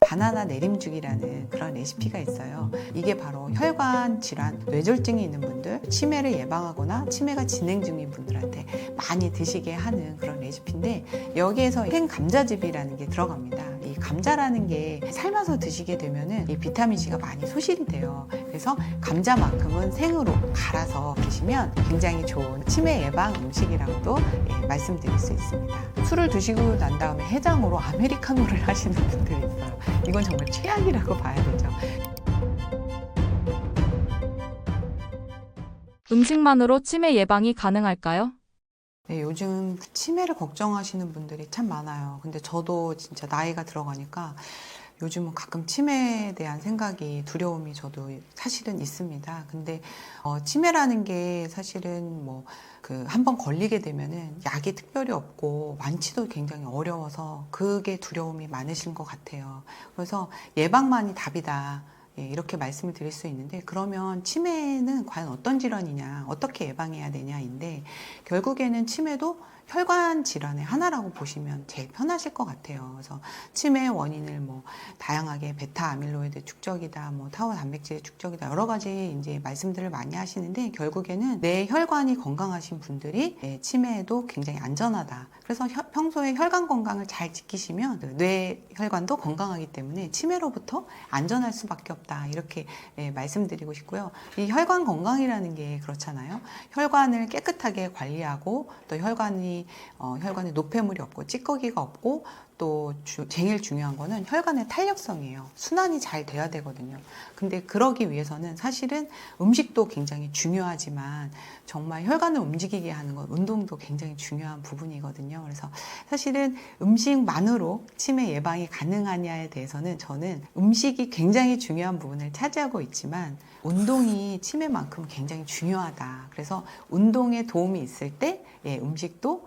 바나나 내림죽이라는 그런 레시피가 있어요. 이게 바로 혈관 질환, 뇌졸중이 있는 분들, 치매를 예방하거나 치매가 진행 중인 분들한테 많이 드시게 하는 그런 레시피인데, 여기에서 생감자즙이라는 게 들어갑니다. 이 감자라는 게 삶아서 드시게 되면은 이 비타민C가 많이 소실이 돼요. 그래서 감자만큼은 생으로 갈아서 드시면 굉장히 좋은 치매 예방 음식이라고도 말씀드릴 수 있습니다. 술을 드시고 난 다음에 해장으로 아메리카노를 하시는 분들이 있어요. 이건 정말 최악이라고 봐야 되죠. 음식만으로 치매 예방이 가능할까요? 네, 요즘 치매를 걱정하시는 분들이 참 많아요. 근데 저도 진짜 나이가 들어가니까 요즘은 가끔 치매에 대한 생각이, 두려움이 저도 사실은 있습니다. 근데 치매라는 게 사실은 한번 걸리게 되면은 약이 특별히 없고 완치도 굉장히 어려워서 그게 두려움이 많으신 것 같아요. 그래서 예방만이 답이다, 이렇게 말씀을 드릴 수 있는데, 그러면 치매는 과연 어떤 질환이냐, 어떻게 예방해야 되냐인데, 결국에는 치매도 혈관 질환의 하나라고 보시면 제일 편하실 것 같아요. 그래서 치매의 원인을 다양하게 베타 아밀로이드 축적이다, 타워 단백질의 축적이다, 여러 가지 이제 말씀들을 많이 하시는데, 결국에는 내 혈관이 건강하신 분들이 치매에도 굉장히 안전하다. 그래서 평소에 혈관 건강을 잘 지키시면 뇌 혈관도 건강하기 때문에 치매로부터 안전할 수밖에 없다, 이렇게 말씀드리고 싶고요. 이 혈관 건강이라는 게 그렇잖아요. 혈관을 깨끗하게 관리하고, 또 혈관에 노폐물이 없고 찌꺼기가 없고, 또 제일 중요한 거는 혈관의 탄력성이에요. 순환이 잘 돼야 되거든요. 근데 그러기 위해서는 사실은 음식도 굉장히 중요하지만, 정말 혈관을 움직이게 하는 건 운동도 굉장히 중요한 부분이거든요. 그래서 사실은 음식만으로 치매 예방이 가능하냐에 대해서는 저는 음식이 굉장히 중요한 부분을 차지하고 있지만, 운동이 치매만큼 굉장히 중요하다. 그래서 운동에 도움이 있을 때 음식도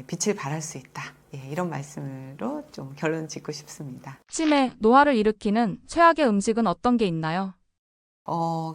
빛을 발할 수 있다. 이런 말씀으로 좀 결론 짓고 싶습니다. 치매, 노화를 일으키는 최악의 음식은 어떤 게 있나요?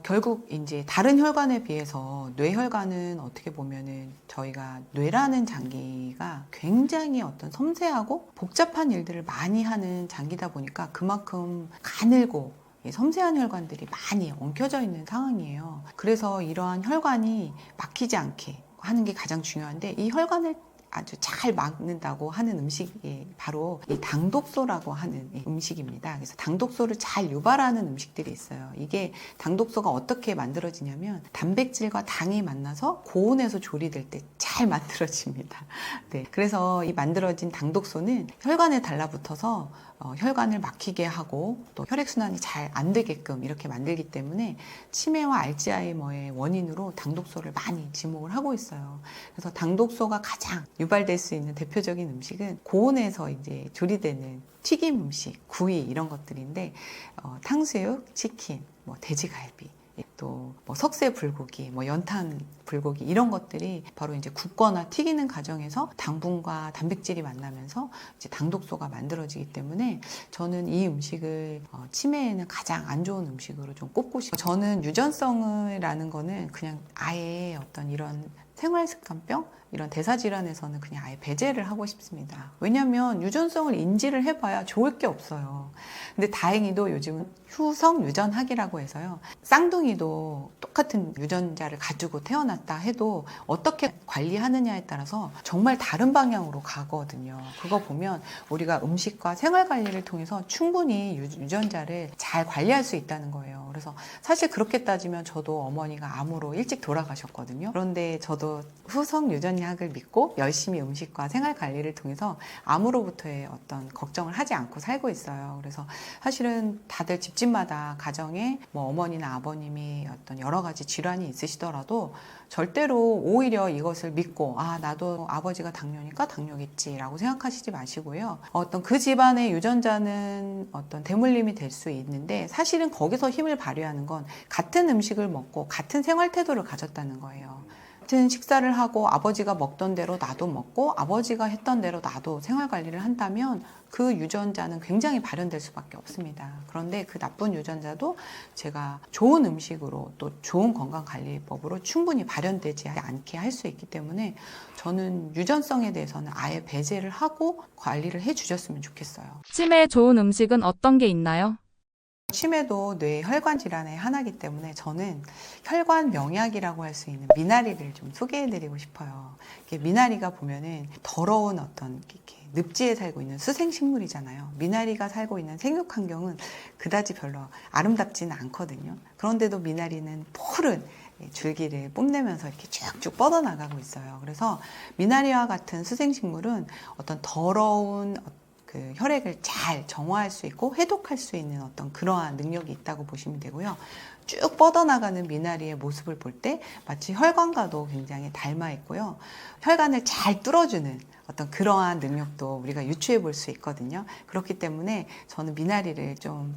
결국 이제 다른 혈관에 비해서 뇌혈관은 어떻게 보면은 저희가 뇌라는 장기가 굉장히 어떤 섬세하고 복잡한 일들을 많이 하는 장기다 보니까 그만큼 가늘고 섬세한 혈관들이 많이 엉켜져 있는 상황이에요. 그래서 이러한 혈관이 막히지 않게 하는 게 가장 중요한데, 이 혈관을 아주 잘 막는다고 하는 음식이 바로 이 당독소라고 하는 음식입니다. 그래서 당독소를 잘 유발하는 음식들이 있어요. 이게 당독소가 어떻게 만들어지냐면, 단백질과 당이 만나서 고온에서 조리될 때 잘 만들어집니다. 네, 그래서 이 만들어진 당독소는 혈관에 달라붙어서 혈관을 막히게 하고, 또 혈액순환이 잘 안 되게끔 이렇게 만들기 때문에 치매와 알츠하이머의 원인으로 당독소를 많이 지목을 하고 있어요. 그래서 당독소가 가장 유발될 수 있는 대표적인 음식은 고온에서 이제 조리되는 튀김 음식, 구이, 이런 것들인데, 탕수육, 치킨, 돼지갈비, 또 석쇠 불고기, 연탄 불고기, 이런 것들이 바로 이제 굽거나 튀기는 과정에서 당분과 단백질이 만나면서 이제 당독소가 만들어지기 때문에, 저는 이 음식을 치매에는 가장 안 좋은 음식으로 좀 꼽고 싶어요. 저는 유전성이라는 거는 그냥 아예 어떤 이런 생활습관병, 이런 대사질환에서는 그냥 아예 배제를 하고 싶습니다. 왜냐하면 유전성을 인지를 해봐야 좋을 게 없어요. 근데 다행히도 요즘은 후성 유전학이라고 해서요, 쌍둥이도 똑같은 유전자를 가지고 태어났다 해도 어떻게 관리하느냐에 따라서 정말 다른 방향으로 가거든요. 그거 보면 우리가 음식과 생활 관리를 통해서 충분히 유전자를 잘 관리할 수 있다는 거예요. 그래서 사실 그렇게 따지면 저도 어머니가 암으로 일찍 돌아가셨거든요. 그런데 저도 후성 유전학을 믿고 열심히 음식과 생활 관리를 통해서 암으로부터의 어떤 걱정을 하지 않고 살고 있어요. 그래서 사실은 다들 집집마다 가정에 어머니나 아버님이 어떤 여러 가지 질환이 있으시더라도 절대로 오히려 이것을 믿고, 나도 아버지가 당뇨니까 당뇨겠지라고 생각하시지 마시고요. 어떤 그 집안의 유전자는 어떤 대물림이 될 수 있는데, 사실은 거기서 힘을 발휘하는 건 같은 음식을 먹고 같은 생활 태도를 가졌다는 거예요. 같은 식사를 하고 아버지가 먹던 대로 나도 먹고 아버지가 했던 대로 나도 생활 관리를 한다면 그 유전자는 굉장히 발현될 수밖에 없습니다. 그런데 그 나쁜 유전자도 제가 좋은 음식으로 또 좋은 건강관리법으로 충분히 발현되지 않게 할 수 있기 때문에 저는 유전성에 대해서는 아예 배제를 하고 관리를 해주셨으면 좋겠어요. 치매에 좋은 음식은 어떤 게 있나요? 치매도 뇌 혈관 질환의 하나이기 때문에 저는 혈관 명약이라고 할 수 있는 미나리를 좀 소개해드리고 싶어요. 미나리가 보면은 더러운 어떤 이렇게 늪지에 살고 있는 수생식물이잖아요. 미나리가 살고 있는 생육 환경은 그다지 별로 아름답지는 않거든요. 그런데도 미나리는 푸른 줄기를 뽐내면서 이렇게 쭉쭉 뻗어나가고 있어요. 그래서 미나리와 같은 수생식물은 어떤 더러운 그 혈액을 잘 정화할 수 있고 해독할 수 있는 어떤 그러한 능력이 있다고 보시면 되고요. 쭉 뻗어나가는 미나리의 모습을 볼 때 마치 혈관과도 굉장히 닮아 있고요. 혈관을 잘 뚫어주는 어떤 그러한 능력도 우리가 유추해 볼 수 있거든요. 그렇기 때문에 저는 미나리를 좀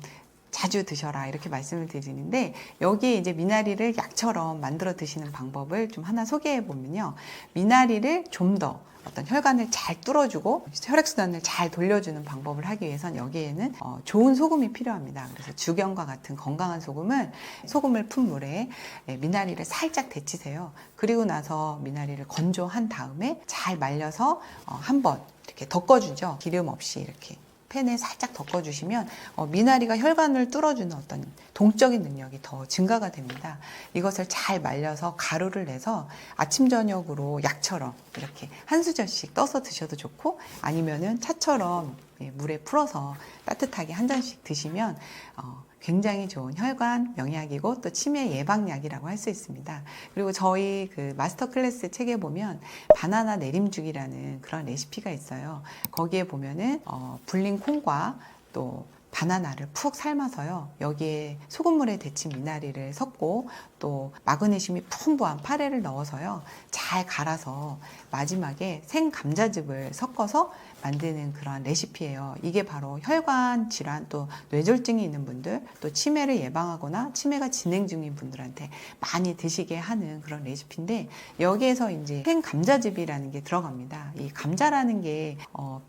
자주 드셔라 이렇게 말씀을 드리는데, 여기에 이제 미나리를 약처럼 만들어 드시는 방법을 좀 하나 소개해 보면요. 미나리를 좀 더 어떤 혈관을 잘 뚫어주고 혈액순환을 잘 돌려주는 방법을 하기 위해선 여기에는 좋은 소금이 필요합니다. 그래서 죽연과 같은 건강한 소금을 푼 물에 미나리를 살짝 데치세요. 그리고 나서 미나리를 건조한 다음에 잘 말려서 한번 이렇게 덮어주죠. 기름 없이 이렇게 팬에 살짝 덮어주시면 미나리가 혈관을 뚫어주는 어떤 동적인 능력이 더 증가가 됩니다. 이것을 잘 말려서 가루를 내서 아침 저녁으로 약처럼 이렇게 한 수저씩 떠서 드셔도 좋고, 아니면은 차처럼 물에 풀어서 따뜻하게 한 잔씩 드시면 굉장히 좋은 혈관 명약이고 또 치매 예방약이라고 할 수 있습니다. 그리고 저희 그 마스터 클래스 책에 보면 바나나 내림죽이라는 그런 레시피가 있어요. 거기에 보면은 불린 콩과 또 바나나를 푹 삶아서요. 여기에 소금물에 데친 미나리를 섞고 또 마그네슘이 풍부한 파래를 넣어서요. 잘 갈아서 마지막에 생 감자즙을 섞어서 만드는 그런 레시피예요. 이게 바로 혈관 질환 또 뇌졸중이 있는 분들, 또 치매를 예방하거나 치매가 진행 중인 분들한테 많이 드시게 하는 그런 레시피인데, 여기에서 이제 생 감자즙이라는 게 들어갑니다. 이 감자라는 게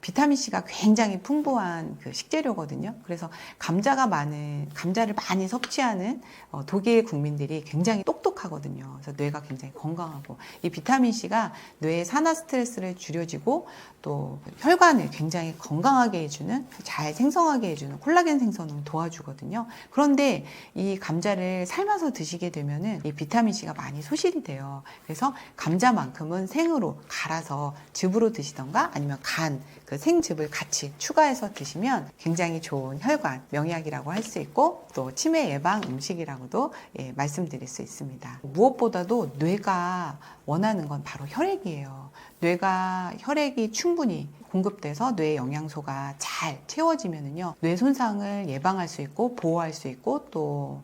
비타민 C가 굉장히 풍부한 그 식재료거든요. 그래서 감자를 많이 섭취하는 독일 국민들이 굉장히 똑똑하거든요. 그래서 뇌가 굉장히 건강하고, 이 비타민 C가 뇌의 산화 스트레스를 줄여주고 또 혈관을 굉장히 건강하게 해주는, 잘 생성하게 해주는 콜라겐 생성을 도와주거든요. 그런데 이 감자를 삶아서 드시게 되면은 이 비타민 C가 많이 소실이 돼요. 그래서 감자만큼은 생으로 갈아서 즙으로 드시던가 아니면 그 생즙을 같이 추가해서 드시면 굉장히 좋은 혈관 명약이라고 할 수 있고, 또 치매 예방 음식이라고도 말씀드릴 수 있습니다. 무엇보다도 뇌가 원하는 건 바로 혈액이에요. 뇌가 혈액이 충분히 공급돼서 뇌 영양소가 잘 채워지면은요, 뇌 손상을 예방할 수 있고 보호할 수 있고 또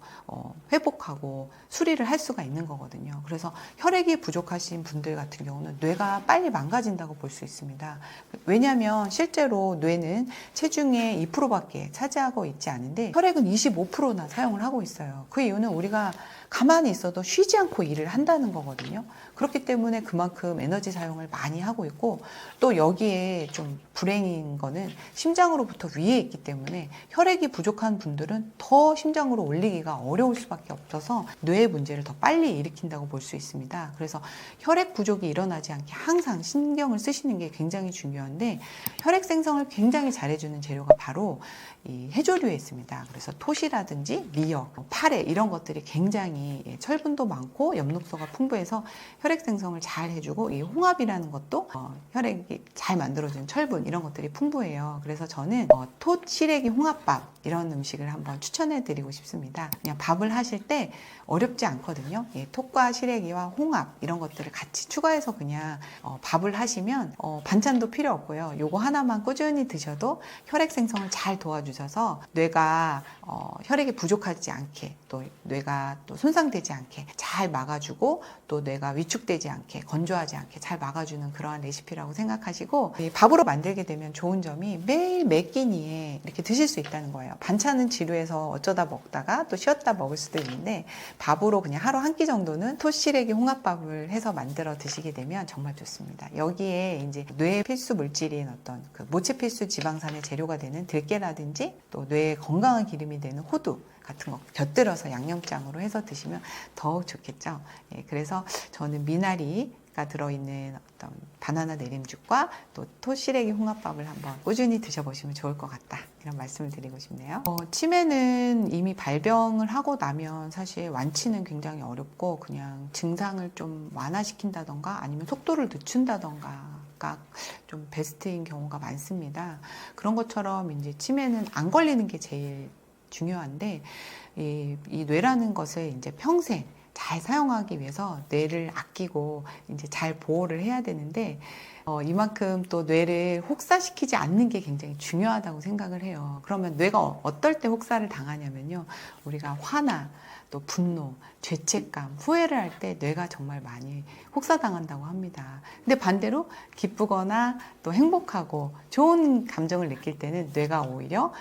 회복하고 수리를 할 수가 있는 거거든요. 그래서 혈액이 부족하신 분들 같은 경우는 뇌가 빨리 망가진다고 볼 수 있습니다. 왜냐하면 실제로 뇌는 체중의 2%밖에 차지하고 있지 않은데 혈액은 25%나 사용을 하고 있어요. 그 이유는 우리가 가만히 있어도 쉬지 않고 일을 한다는 거거든요. 그렇기 때문에 그만큼 에너지 사용을 많이 하고 있고, 또 여기에 좀 불행인 거는 심장으로부터 위에 있기 때문에 혈액이 부족한 분들은 더 심장으로 올리기가 어려울 수밖에 없어서 뇌의 문제를 더 빨리 일으킨다고 볼 수 있습니다. 그래서 혈액 부족이 일어나지 않게 항상 신경을 쓰시는 게 굉장히 중요한데, 혈액 생성을 굉장히 잘해주는 재료가 바로 이 해조류에 있습니다. 그래서 토시라든지 미역, 파래 이런 것들이 굉장히 철분도 많고 엽록소가 풍부해서 혈액 생성을 잘 해주고, 이 홍합이라는 것도 혈액이 잘 만들어주는 철분 이런 것들이 풍부해요. 그래서 저는 톳, 시래기, 홍합밥 이런 음식을 한번 추천해 드리고 싶습니다. 그냥 밥을 하실 때 어렵지 않거든요. 톳과 시래기와 홍합 이런 것들을 같이 추가해서 그냥 밥을 하시면 반찬도 필요 없고요. 요거 하나만 꾸준히 드셔도 혈액 생성을 잘 도와주셔서 뇌가 혈액이 부족하지 않게, 또 뇌가 또 손상되지 않게 잘 막아주고, 또 뇌가 위축되지 않게, 건조하지 않게 잘 막아주는 그러한 레시피라고 생각하시고, 밥을 밥으로 만들게 되면 좋은 점이 매일 매 끼니에 이렇게 드실 수 있다는 거예요. 반찬은 지루해서 어쩌다 먹다가 또 쉬었다 먹을 수도 있는데 밥으로 그냥 하루 한 끼 정도는 토시래기 홍합밥을 해서 만들어 드시게 되면 정말 좋습니다. 여기에 이제 뇌 필수 물질인 어떤 그 모체 필수 지방산의 재료가 되는 들깨라든지 또 뇌에 건강한 기름이 되는 호두 같은 거 곁들여서 양념장으로 해서 드시면 더욱 좋겠죠. 예, 그래서 저는 미나리가 들어있는 어떤 바나나 내림죽과 또 토시래기 홍합밥을 한번 꾸준히 드셔보시면 좋을 것 같다. 이런 말씀을 드리고 싶네요. 치매는 이미 발병을 하고 나면 사실 완치는 굉장히 어렵고 그냥 증상을 좀 완화시킨다던가 아니면 속도를 늦춘다던가 좀 베스트인 경우가 많습니다. 그런 것처럼 이제 치매는 안 걸리는 게 제일 중요한데 이 뇌라는 것을 이제 평생 잘 사용하기 위해서 뇌를 아끼고 이제 잘 보호를 해야 되는데 이만큼 또 뇌를 혹사시키지 않는 게 굉장히 중요하다고 생각을 해요. 그러면 뇌가 어떨 때 혹사를 당하냐면요. 우리가 화나 또 분노, 죄책감, 후회를 할 때 뇌가 정말 많이 혹사당한다고 합니다. 근데 반대로 기쁘거나 또 행복하고 좋은 감정을 느낄 때는 뇌가 오히려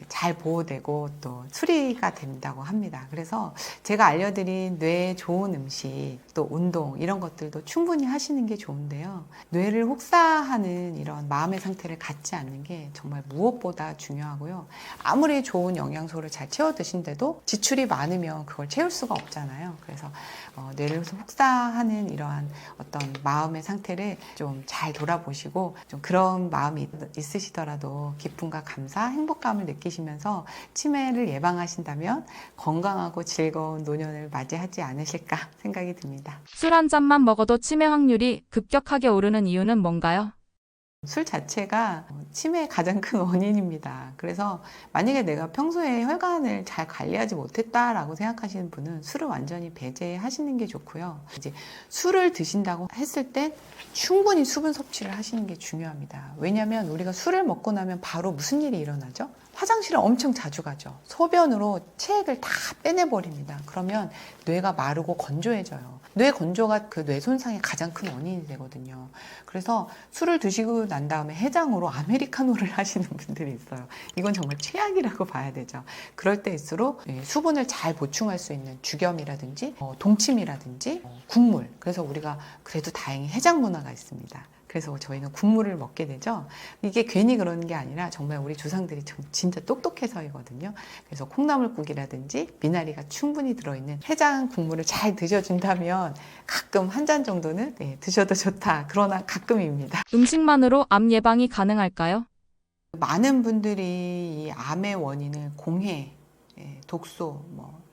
잘 보호되고 또 수리가 된다고 합니다. 그래서 제가 알려드린 뇌에 좋은 음식, 또 운동 이런 것들도 충분히 하시는 게 좋은데요. 뇌를 혹사하는 이런 마음의 상태를 갖지 않는 게 정말 무엇보다 중요하고요. 아무리 좋은 영양소를 잘 채워 드신데도 지출이 많으면 그걸 채울 수가 없잖아요. 그래서 뇌를 혹사하는 이러한 어떤 마음의 상태를 좀 잘 돌아보시고 좀 그런 마음이 있으시더라도 기쁨과 감사, 행복감을 느끼시면서 치매를 예방하신다면 건강하고 즐거운 노년을 맞이하지 않으실까 생각이 듭니다. 술 한 잔만 먹어도 치매 확률이 급격하게 오르는 이유는 뭔가요? 술 자체가 치매의 가장 큰 원인입니다. 그래서 만약에 내가 평소에 혈관을 잘 관리하지 못했다라고 생각하시는 분은 술을 완전히 배제하시는 게 좋고요. 이제 술을 드신다고 했을 때 충분히 수분 섭취를 하시는 게 중요합니다. 왜냐하면 우리가 술을 먹고 나면 바로 무슨 일이 일어나죠? 화장실을 엄청 자주 가죠. 소변으로 체액을 다 빼내버립니다. 그러면 뇌가 마르고 건조해져요. 뇌 건조가 그 뇌 손상의 가장 큰 원인이 되거든요. 그래서 술을 드시고 난 다음에 해장으로 아메리카노를 하시는 분들이 있어요. 이건 정말 최악이라고 봐야 되죠. 그럴 때일수록 수분을 잘 보충할 수 있는 죽염이라든지 동치미라든지 국물. 그래서 우리가 그래도 다행히 해장 문화가 있습니다. 그래서 저희는 국물을 먹게 되죠. 이게 괜히 그러는 게 아니라 정말 우리 조상들이 진짜 똑똑해서이거든요. 그래서 콩나물국이라든지 미나리가 충분히 들어있는 해장 국물을 잘 드셔준다면 가끔 한 잔 정도는 드셔도 좋다. 그러나 가끔입니다. 음식만으로 암 예방이 가능할까요? 많은 분들이 이 암의 원인을 공해, 독소,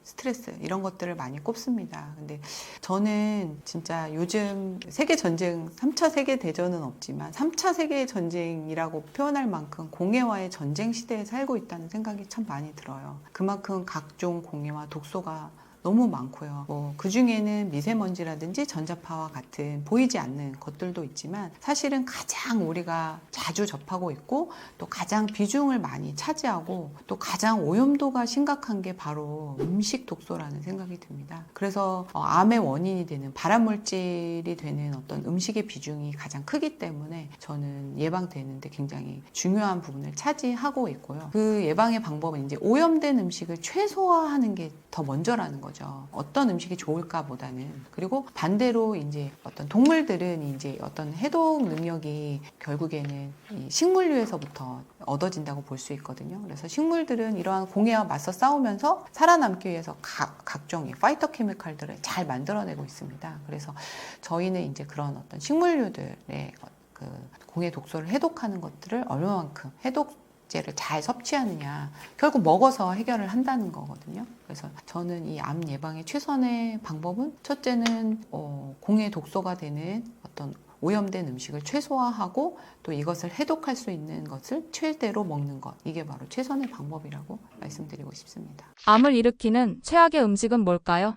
스트레스 이런 것들을 많이 꼽습니다. 근데 저는 진짜 요즘 세계 전쟁, 3차 세계 대전은 없지만 3차 세계 전쟁이라고 표현할 만큼 공해와의 전쟁 시대에 살고 있다는 생각이 참 많이 들어요. 그만큼 각종 공해와 독소가 너무 많고요. 그 중에는 미세먼지라든지 전자파와 같은 보이지 않는 것들도 있지만 사실은 가장 우리가 자주 접하고 있고 또 가장 비중을 많이 차지하고 또 가장 오염도가 심각한 게 바로 음식 독소라는 생각이 듭니다. 그래서 암의 원인이 되는 발암물질이 되는 어떤 음식의 비중이 가장 크기 때문에 저는 예방되는데 굉장히 중요한 부분을 차지하고 있고요. 그 예방의 방법은 이제 오염된 음식을 최소화하는 게 더 먼저라는 거죠. 어떤 음식이 좋을까보다는. 그리고 반대로 이제 어떤 동물들은 이제 어떤 해독 능력이 결국에는 이 식물류에서부터 얻어진다고 볼 수 있거든요. 그래서 식물들은 이러한 공해와 맞서 싸우면서 살아남기 위해서 각종 파이터 케미칼들을 잘 만들어내고 있습니다. 그래서 저희는 이제 그런 어떤 식물류들의 그 공해 독소를 해독하는 것들을 얼마만큼 해독제를 잘 섭취하느냐 결국 먹어서 해결을 한다는 거거든요. 그래서 저는 이 암 예방의 최선의 방법은 첫째는 공해 독소가 되는 어떤 오염된 음식을 최소화하고 또 이것을 해독할 수 있는 것을 최대로 먹는 것. 이게 바로 최선의 방법이라고 말씀드리고 싶습니다. 암을 일으키는 최악의 음식은 뭘까요?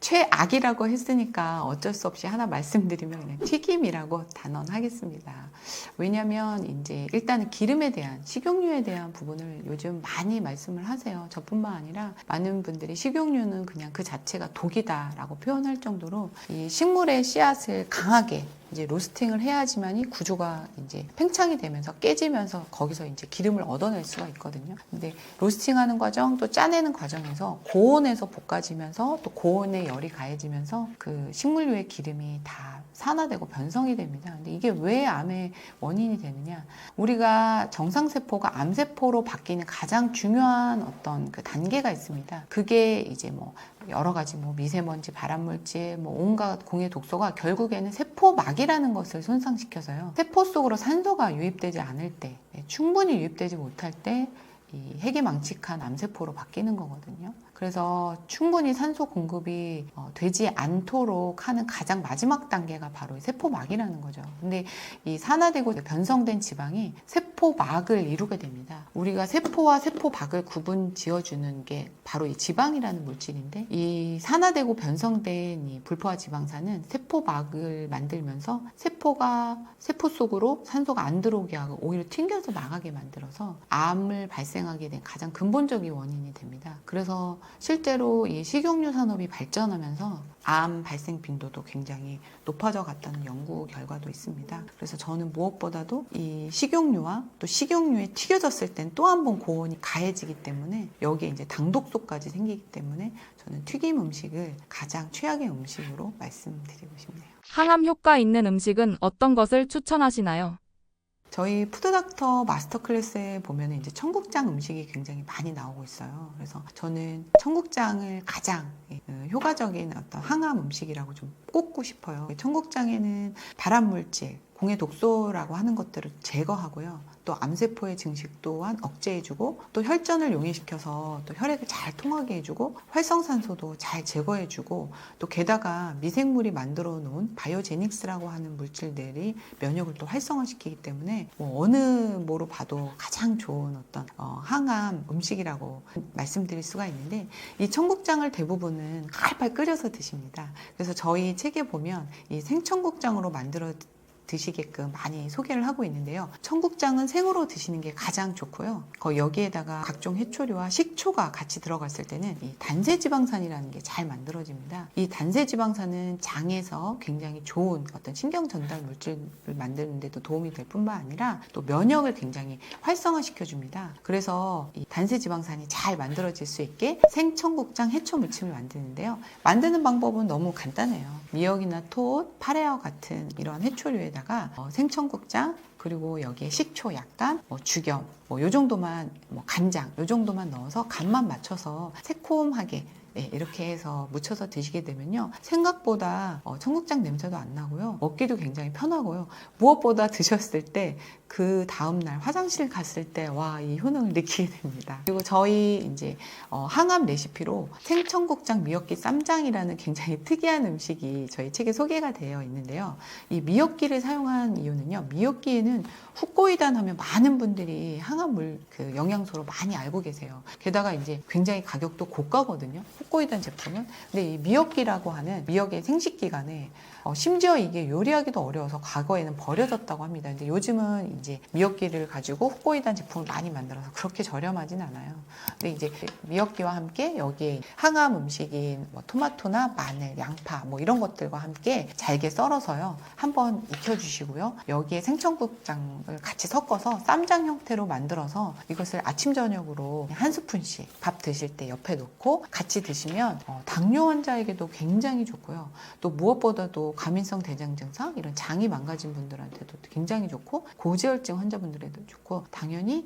최악이라고 했으니까 어쩔 수 없이 하나 말씀드리면 그냥 튀김이라고 단언하겠습니다. 왜냐하면 이제 일단은 기름에 대한 식용유에 대한 부분을 요즘 많이 말씀을 하세요. 저뿐만 아니라 많은 분들이 식용유는 그냥 그 자체가 독이다라고 표현할 정도로 이 식물의 씨앗을 강하게 이제 로스팅을 해야지만이 구조가 이제 팽창이 되면서 깨지면서 거기서 이제 기름을 얻어낼 수가 있거든요. 근데 로스팅하는 과정 또 짜내는 과정에서 고온에서 볶아지면서 또 고온에 열이 가해지면서 그 식물유의 기름이 다 산화되고 변성이 됩니다. 근데 이게 왜 암의 원인이 되느냐? 우리가 정상세포가 암세포로 바뀌는 가장 중요한 어떤 그 단계가 있습니다. 그게 이제 뭐 여러 가지 뭐 미세먼지, 발암물질, 뭐 온갖 공해 독소가 결국에는 세포막이라는 것을 손상시켜서요. 세포 속으로 산소가 유입되지 않을 때, 충분히 유입되지 못할 때 이 핵이 망측한 암세포로 바뀌는 거거든요. 그래서 충분히 산소 공급이 되지 않도록 하는 가장 마지막 단계가 바로 세포막이라는 거죠. 근데 이 산화되고 변성된 지방이 세포막을 이루게 됩니다. 우리가 세포와 세포막을 구분 지어주는 게 바로 이 지방이라는 물질인데, 이 산화되고 변성된 이 불포화 지방산은 세포막을 만들면서 세포가 세포 속으로 산소가 안 들어오게 하고 오히려 튕겨서 나가게 만들어서 암을 발생하게 된 가장 근본적인 원인이 됩니다. 그래서 실제로 이 식용유 산업이 발전하면서 암 발생 빈도도 굉장히 높아져 갔다는 연구 결과도 있습니다. 그래서 저는 무엇보다도 이 식용유와 또 식용유에 튀겨졌을 땐 또 한 번 고온이 가해지기 때문에 여기에 이제 당독소까지 생기기 때문에 저는 튀김 음식을 가장 최악의 음식으로 말씀드리고 싶네요. 항암 효과 있는 음식은 어떤 것을 추천하시나요? 저희 푸드닥터 마스터 클래스에 보면 이제 청국장 음식이 굉장히 많이 나오고 있어요. 그래서 저는 청국장을 가장 효과적인 어떤 항암 음식이라고 좀 꼽고 싶어요. 청국장에는 발암물질, 공해 독소라고 하는 것들을 제거하고요. 또 암세포의 증식 또한 억제해주고, 또 혈전을 용이시켜서 또 혈액을 잘 통하게 해주고, 활성산소도 잘 제거해주고, 또 게다가 미생물이 만들어 놓은 바이오제닉스라고 하는 물질들이 면역을 또 활성화시키기 때문에 뭐 어느 뭐로 봐도 가장 좋은 어떤 항암 음식이라고 말씀드릴 수가 있는데, 이 청국장을 대부분은 칼칼 끓여서 드십니다. 그래서 저희 책에 보면 이 생청국장으로 만들어 드시게끔 많이 소개를 하고 있는데요. 청국장은 생으로 드시는 게 가장 좋고요. 여기에다가 각종 해초류와 식초가 같이 들어갔을 때는 이 단세지방산이라는 게 잘 만들어집니다. 이 단세지방산은 장에서 굉장히 좋은 어떤 신경 전달 물질을 만드는 데도 도움이 될 뿐만 아니라 또 면역을 굉장히 활성화시켜 줍니다. 그래서 이 단세지방산이 잘 만들어질 수 있게 생청국장 해초 무침을 만드는데요. 만드는 방법은 너무 간단해요. 미역이나 톳, 파래와 같은 이런 해초류에 다가 생청국장, 그리고 여기에 식초 약간, 죽염, 요 정도만, 간장, 요 정도만 넣어서 간만 맞춰서 새콤하게 이렇게 해서 무쳐서 드시게 되면요, 생각보다 청국장 냄새도 안 나고요, 먹기도 굉장히 편하고요, 무엇보다 드셨을 때 그 다음날 화장실 갔을 때 와, 이 효능을 느끼게 됩니다. 그리고 저희 이제 항암 레시피로 생청국장 미역기 쌈장이라는 굉장히 특이한 음식이 저희 책에 소개가 되어 있는데요. 이 미역기를 사용한 이유는요, 미역기에는 훅고이단 하면 많은 분들이 항암물 그 영양소로 많이 알고 계세요. 게다가 이제 굉장히 가격도 고가거든요, 훅고이단 제품은. 근데 이 미역기라고 하는 미역의 생식 기간에 심지어 이게 요리하기도 어려워서 과거에는 버려졌다고 합니다. 근데 요즘은 이제 미역기를 가지고 훅고이단 제품을 많이 만들어서 그렇게 저렴하진 않아요. 근데 이제 미역기와 함께 여기에 항암 음식인 토마토나 마늘, 양파 이런 것들과 함께 잘게 썰어서요, 한번 익혀주시고요, 여기에 생청국장을 같이 섞어서 쌈장 형태로 만들어서 이것을 아침 저녁으로 한 스푼씩 밥 드실 때 옆에 놓고 같이 드시면 당뇨 환자에게도 굉장히 좋고요, 또 무엇보다도 과민성 대장 증상, 이런 장이 망가진 분들한테도 굉장히 좋고, 고지혈증 환자분들에도 좋고, 당연히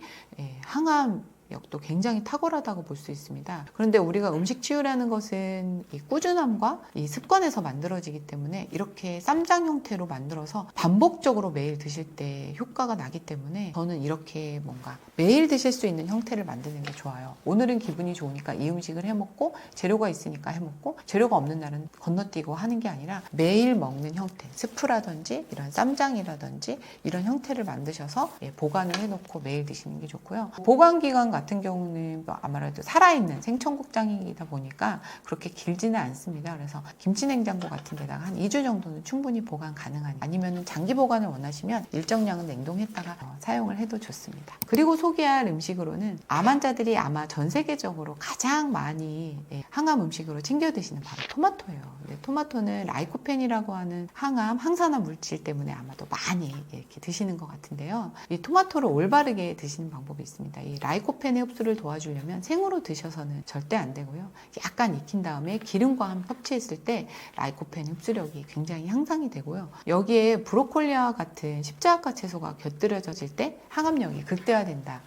항암 역도 굉장히 탁월하다고 볼 수 있습니다. 그런데 우리가 음식 치유라는 것은 이 꾸준함과 이 습관에서 만들어지기 때문에 이렇게 쌈장 형태로 만들어서 반복적으로 매일 드실 때 효과가 나기 때문에 저는 이렇게 뭔가 매일 드실 수 있는 형태를 만드는 게 좋아요. 오늘은 기분이 좋으니까 이 음식을 해먹고, 재료가 있으니까 해먹고, 재료가 없는 날은 건너뛰고 하는 게 아니라 매일 먹는 형태, 스프라든지 이런 쌈장이라든지 이런 형태를 만드셔서 보관을 해놓고 매일 드시는 게 좋고요. 보관 기간 같은 경우는 뭐 아무래도 살아있는 생청국장이다 보니까 그렇게 길지는 않습니다. 그래서 김치냉장고 같은 데다가 한 2주 정도는 충분히 보관 가능한, 아니면 장기 보관을 원하시면 일정량은 냉동했다가 사용을 해도 좋습니다. 그리고 소개할 음식으로는 암 환자들이 아마 전 세계적으로 가장 많이 항암 음식으로 챙겨 드시는 바로 토마토예요. 토마토는 라이코펜이라고 하는 항암, 항산화 물질 때문에 아마도 많이 이렇게 드시는 것 같은데요. 이 토마토를 올바르게 드시는 방법이 있습니다. 이 라이코펜의 흡수를 도와주려면 생으로 드셔서는 절대 안 되고요. 약간 익힌 다음에 기름과 함께 섭취했을 때 라이코펜 흡수력이 굉장히 향상이 되고요. 여기에 브로콜리와 같은 십자가 채소가 곁들여질 때 항암력이 극대화된다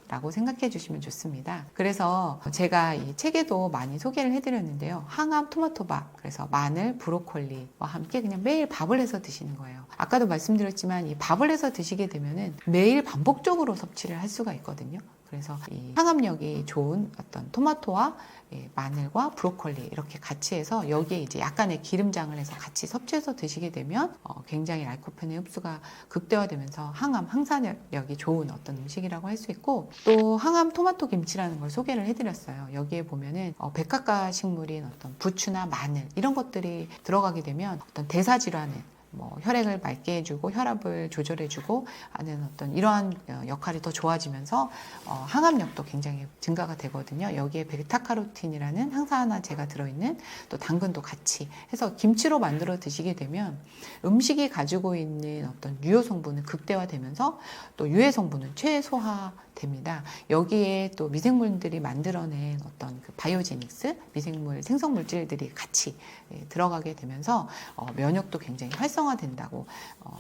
라고 생각해 주시면 좋습니다. 그래서 제가 이 책에도 많이 소개를 해드렸는데요. 항암 토마토밥, 그래서 마늘, 브로콜리와 함께 그냥 매일 밥을 해서 드시는 거예요. 아까도 말씀드렸지만 이 밥을 해서 드시게 되면은 매일 반복적으로 섭취를 할 수가 있거든요. 그래서 이 항암력이 좋은 어떤 토마토와 마늘과 브로콜리 이렇게 같이 해서 여기에 이제 약간의 기름장을 해서 같이 섭취해서 드시게 되면 굉장히 라이코펜의 흡수가 극대화되면서 항암, 항산력이 좋은 어떤 음식이라고 할 수 있고, 또 항암 토마토 김치라는 걸 소개를 해드렸어요. 여기에 보면은 백합과 식물인 어떤 부추나 마늘 이런 것들이 들어가게 되면 어떤 대사 질환에 혈액을 맑게 해주고 혈압을 조절해주고 하는 어떤 이러한 역할이 더 좋아지면서 항암력도 굉장히 증가가 되거든요. 여기에 베타카로틴이라는 항산화제가 들어있는 또 당근도 같이 해서 김치로 만들어 드시게 되면 음식이 가지고 있는 어떤 유효 성분은 극대화되면서 또 유해 성분은 최소화됩니다. 여기에 또 미생물들이 만들어낸 어떤 그 바이오제닉스, 미생물 생성 물질들이 같이 들어가게 되면서 면역도 굉장히 활성화된다고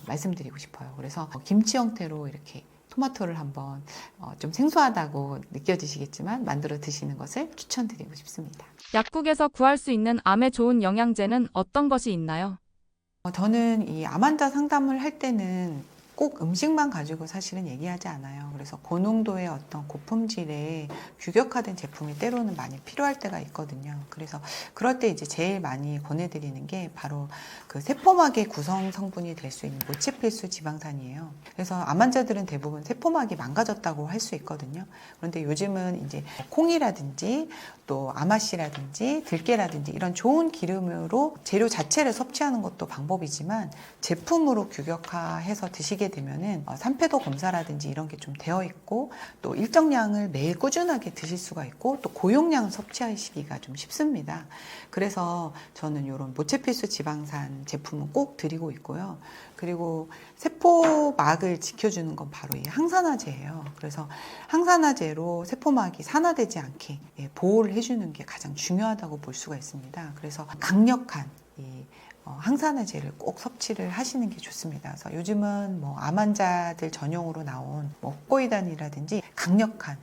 말씀드리고 싶어요. 그래서 김치 형태로 이렇게 토마토를 한번 좀 생소하다고 느껴지시겠지만 만들어 드시는 것을 추천드리고 싶습니다. 약국에서 구할 수 있는 암에 좋은 영양제는 어떤 것이 있나요? 저는 이 암 환자 상담을 할 때는 꼭 음식만 가지고 사실은 얘기하지 않아요. 그래서 고농도의 어떤 고품질의 규격화된 제품이 때로는 많이 필요할 때가 있거든요. 그래서 그럴 때 이제 제일 많이 권해드리는 게 바로 그 세포막의 구성 성분이 될 수 있는 모체필수 지방산이에요. 그래서 암 환자들은 대부분 세포막이 망가졌다고 할 수 있거든요. 그런데 요즘은 이제 콩이라든지 또 아마씨라든지 들깨라든지 이런 좋은 기름으로 재료 자체를 섭취하는 것도 방법이지만 제품으로 규격화해서 드시게 되면은 산패도 검사라든지 이런 게 좀 되어 있고 또 일정량을 매일 꾸준하게 드실 수가 있고 또 고용량을 섭취하시기가 좀 쉽습니다. 그래서 저는 이런 모체필수 지방산 제품은 꼭 드리고 있고요. 그리고 세포막을 지켜주는 건 바로 이 항산화제예요. 그래서 항산화제로 세포막이 산화되지 않게 보호를 해주는 게 가장 중요하다고 볼 수가 있습니다. 그래서 강력한 이 항산화제를 꼭 섭취를 하시는 게 좋습니다. 그래서 요즘은 암 환자들 전용으로 나온 코이단이라든지 강력한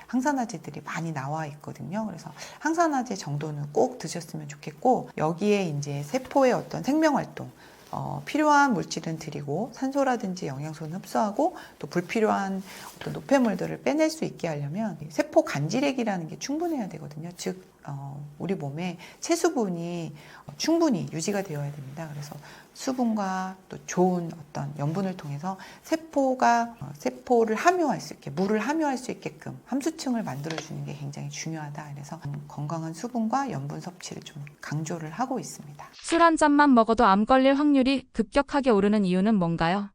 항산화제들이 많이 나와 있거든요. 그래서 항산화제 정도는 꼭 드셨으면 좋겠고, 여기에 이제 세포의 어떤 생명활동, 필요한 물질은 드리고 산소라든지 영양소는 흡수하고 또 불필요한 어떤 노폐물들을 빼낼 수 있게 하려면 세포 간질액이라는 게 충분해야 되거든요. 즉 우리 몸에 체수분이 충분히 유지가 되어야 됩니다. 그래서 수분과 또 좋은 어떤 염분을 통해서 세포를 함유할 수 있게, 물을 함유할 수 있게끔 함수층을 만들어주는 게 굉장히 중요하다. 그래서 건강한 수분과 염분 섭취를 좀 강조를 하고 있습니다. 술 한 잔만 먹어도 암 걸릴 확률이 급격하게 오르는 이유는 뭔가요?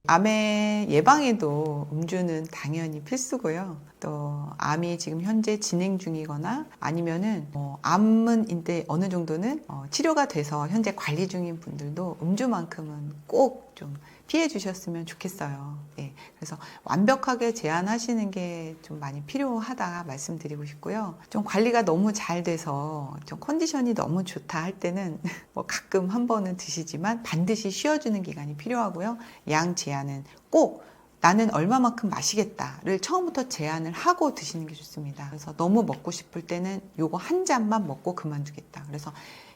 암의 예방에도 음주는 당연히 필수고요. 또 암이 지금 현재 진행 중이거나 아니면은 암은 이제 어느 정도는 치료가 돼서 현재 관리 중인 분들도 음주만큼은 꼭 좀 피해 주셨으면 좋겠어요. 그래서 완벽하게 제한하시는 게 좀 많이 필요하다 말씀드리고 싶고요. 좀 관리가 너무 잘 돼서 좀 컨디션이 너무 좋다 할 때는 가끔 한 번은 드시지만 반드시 쉬어주는 기간이 필요하고요. 양 제한은 꼭 나는 얼마만큼 마시겠다를 처음부터 제한을 하고 드시는 게 좋습니다. 그래서 너무 먹고 싶을 때는 요거 한 잔만 먹고 그만두겠다. 그래서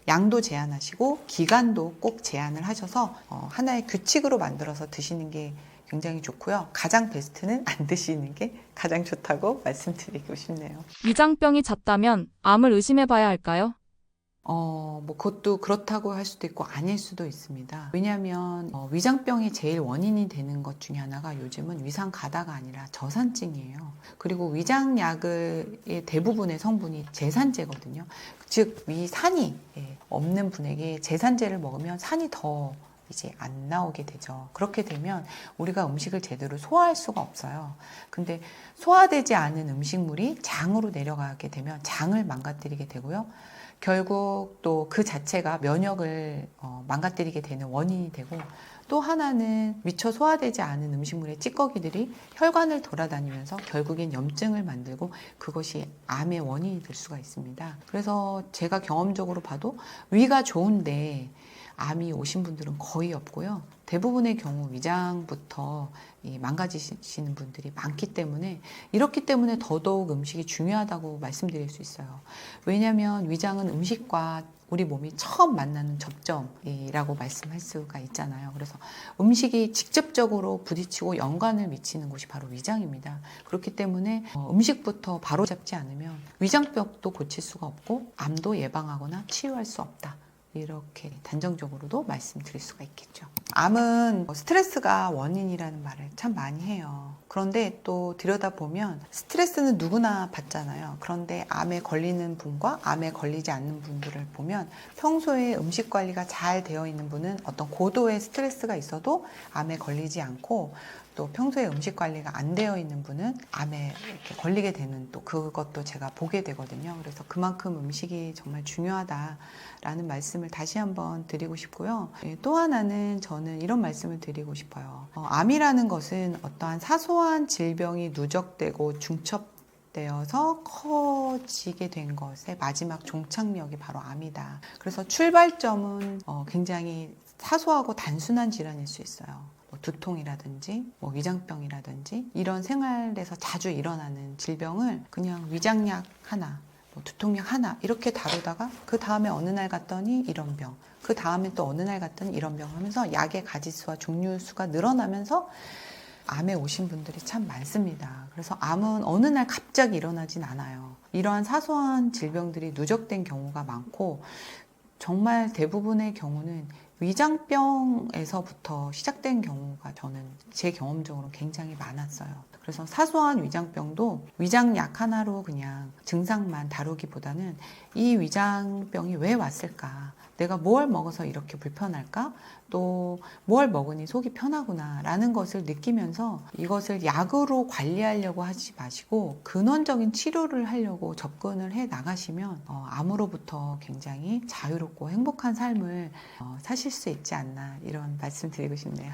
양도 제한하시고 기간도 꼭 제한을 하셔서 하나의 규칙으로 만들어서 드시는 게 굉장히 좋고요. 가장 베스트는 안 드시는 게 가장 좋다고 말씀드리고 싶네요. 위장병이 잦다면 암을 의심해 봐야 할까요? 뭐 그것도 그렇다고 할 수도 있고 아닐 수도 있습니다. 왜냐하면 위장병이 제일 원인이 되는 것 중에 하나가 요즘은 위산 가다가 아니라 저산증이에요. 그리고 위장약의 대부분의 성분이 제산제거든요. 즉 위산이 없는 분에게 제산제를 먹으면 산이 더 이제 안 나오게 되죠. 그렇게 되면 우리가 음식을 제대로 소화할 수가 없어요. 근데 소화되지 않은 음식물이 장으로 내려가게 되면 장을 망가뜨리게 되고요. 결국 또 그 자체가 면역을 망가뜨리게 되는 원인이 되고, 또 하나는 미처 소화되지 않은 음식물의 찌꺼기들이 혈관을 돌아다니면서 결국엔 염증을 만들고 그것이 암의 원인이 될 수가 있습니다. 그래서 제가 경험적으로 봐도 위가 좋은데 암이 오신 분들은 거의 없고요. 대부분의 경우 위장부터 망가지시는 분들이 많기 때문에, 이렇기 때문에 더더욱 음식이 중요하다고 말씀드릴 수 있어요. 왜냐하면 위장은 음식과 우리 몸이 처음 만나는 접점이라고 말씀할 수가 있잖아요. 그래서 음식이 직접적으로 부딪히고 연관을 미치는 곳이 바로 위장입니다. 그렇기 때문에 음식부터 바로 잡지 않으면 위장병도 고칠 수가 없고 암도 예방하거나 치유할 수 없다. 이렇게 단정적으로도 말씀드릴 수가 있겠죠. 암은 스트레스가 원인이라는 말을 참 많이 해요. 그런데 또 들여다보면 스트레스는 누구나 받잖아요. 그런데 암에 걸리는 분과 암에 걸리지 않는 분들을 보면 평소에 음식 관리가 잘 되어 있는 분은 어떤 고도의 스트레스가 있어도 암에 걸리지 않고, 또 평소에 음식 관리가 안 되어 있는 분은 암에 이렇게 걸리게 되는 또 그것도 제가 보게 되거든요. 그래서 그만큼 음식이 정말 중요하다라는 말씀을 다시 한번 드리고 싶고요. 또 하나는 저는 이런 말씀을 드리고 싶어요. 암이라는 것은 어떠한 사소한 질병이 누적되고 중첩되어서 커지게 된 것의 마지막 종착역이 바로 암이다. 그래서 출발점은 굉장히 사소하고 단순한 질환일 수 있어요. 두통이라든지 위장병이라든지 이런 생활에서 자주 일어나는 질병을 그냥 위장약 하나, 두통약 하나 이렇게 다루다가 그 다음에 어느 날 갔더니 이런 병, 그 다음에 또 어느 날 갔더니 이런 병 하면서 약의 가지수와 종류 수가 늘어나면서 암에 오신 분들이 참 많습니다. 그래서 암은 어느 날 갑자기 일어나진 않아요. 이러한 사소한 질병들이 누적된 경우가 많고, 정말 대부분의 경우는 위장병에서부터 시작된 경우가 저는 제 경험적으로 굉장히 많았어요. 그래서 사소한 위장병도 위장약 하나로 그냥 증상만 다루기보다는 이 위장병이 왜 왔을까? 내가 뭘 먹어서 이렇게 불편할까? 또 뭘 먹으니 속이 편하구나 라는 것을 느끼면서 이것을 약으로 관리하려고 하지 마시고 근원적인 치료를 하려고 접근을 해 나가시면 암으로부터 굉장히 자유롭고 행복한 삶을 사실 수 있지 않나, 이런 말씀 드리고 싶네요.